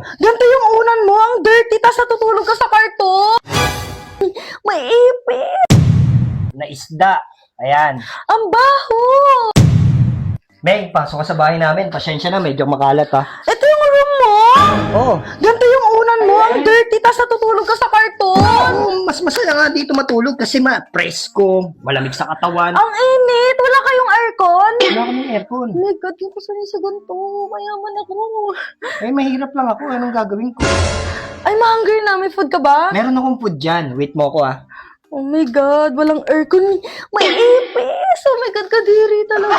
Ganito yung unan mo, ang dirty, tas natutulog ka sa karton. May ipis. Na isda. Ayan. Ang baho. Meng, pasok ka sa bahay namin. Pasensya na, medyo makalat ha. Ito yung room mo. Oo. Ganito yung unan mo, ang dirty, tas natutulog ka sa karton. Mas masaya nga dito matulog kasi presko, malamig sa katawan. Ang init. Wala kayong aircon? Wala kaming aircon. Oh my God, yung kusanin sa ganito. Mayaman ako. Eh, mahirap lang ako. Anong gagawin ko? Ay, ma-hungry na. May food ka ba? Meron akong food dyan. Wait mo ako ah. Oh my God, walang aircon. May ipis. Oh my God, kadiri talaga.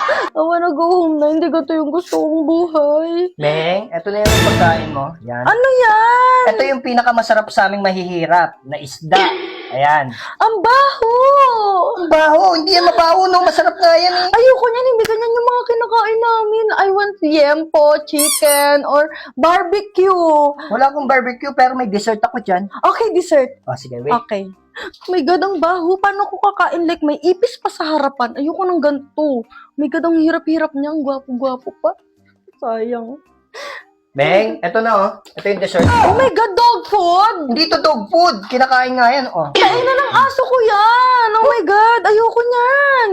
I wanna go home na. Hindi ganito yung gusto kong buhay. Meng, eto na yung pagkain mo. Yan. Ano yan? Ito yung pinakamasarap sa aming mahihirap na isda. Ayan. Ang baho. Baho, hindi yan mabaho, no? Masarap nga yan eh. Ayoko niyan, hindi ganyan yung mga kinakain namin. I want yempo, chicken, or barbecue. Wala akong barbecue pero may dessert ako dyan. Okay, dessert. Oh, sige, wait. Okay. Oh my God, ang baho. Paano ko kakain? Like, may ipis pa sa harapan. Ayoko ng ganito. Oh my God, ang hirap-hirap niya. Ang gwapo-gwapo pa. Sayang. Meng, eto na oh. Ito yung dessert. Oh my God, dog food! Hindi to dog food. Kinakain nga yan, oh. Kainan ng aso ko yan! Oh my God, ayoko niyan!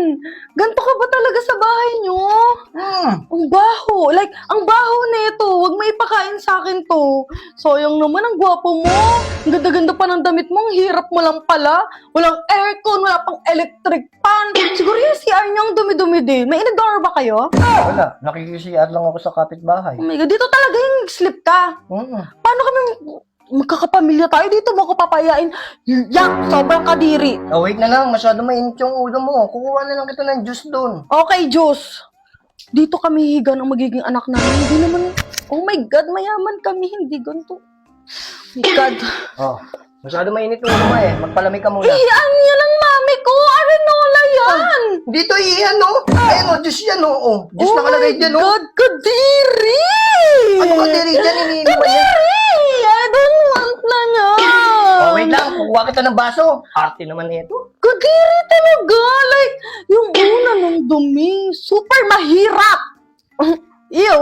Ganto ka ba talaga sa bahay niyo? Ang baho! Like, ang baho nito. Huwag may ipakain sa akin to. Sayang naman, ang gwapo mo. Ang ganda-ganda pa ng damit mo. Ang hirap mo lang pala. Walang aircon, wala pang electric fan. Siguro yung CR niyo ang dumi-dumi din. May inodor ba kayo? Wala. Nakikisiyar lang ako sa kapitbahay. Oh my God, dito talaga yung sleep ka. Paano kami magkakapamilya tayo? Dito mo ako papayain. Yak! Sobrang kadiri. Oh, wait na lang. Masyado mainit yung ulo mo. Kukuha na lang kita ng juice doon. Okay, Diyos. Dito kami higa ng magiging anak namin. Hindi naman, oh my God, mayaman kami. Hindi ganito. Oh my God. Oh, masyado mainit yung ulo mo eh. Magpalamig ka muna. Iyan yan ang mami ko. Arenola yan. Dito iyan, no? Ayan, oh, juice yan, oh. Oh, juice nakalagay dyan, Oh my oh. God, kadiri. Ano ka diri dyan? Iniinom mo yan. Kadiri. I don't want na niya. Oh, wait lang. Kukuha kita ng baso. Arte naman ito. Kadiri talaga. Like, yung una ng dumi. Super mahirap. Ew.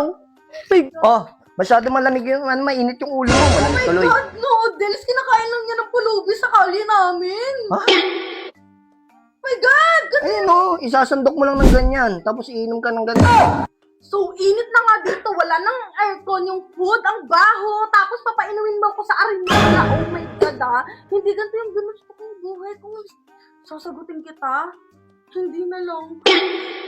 Oh, masyado malamig yung mainit yung ulo mo. Malamig tuloy. God, noodles. Kinakain lang niya ng pulubi sa kali namin. Ha? My God! Ayun, oh. Isasandok mo lang ng ganyan. Tapos iinom ka ng ganyan. So, init na nga dito. Wala nang aircon. Yung food, ang baho. Tapos, papainumin mo ako sa arenola. Oh my God, ah. Hindi ganito yung gusto kong buhay. Kung sasagutin kita, hindi na lang.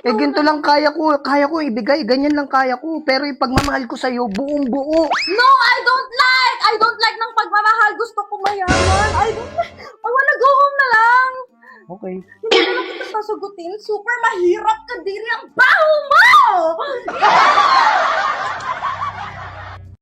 Eh, ganito lang kaya ko. Kaya ko ibigay. Ganyan lang kaya ko. Pero yung pagmamahal ko sa'yo, buong buo. No, I don't like! I don't like ng pagmamahal. Gusto ko mayaman. I don't like. I wanna go home na lang. Okay. Hindi na lang kita sasagutin. Super mahirap ka, diri. Ang baho mo!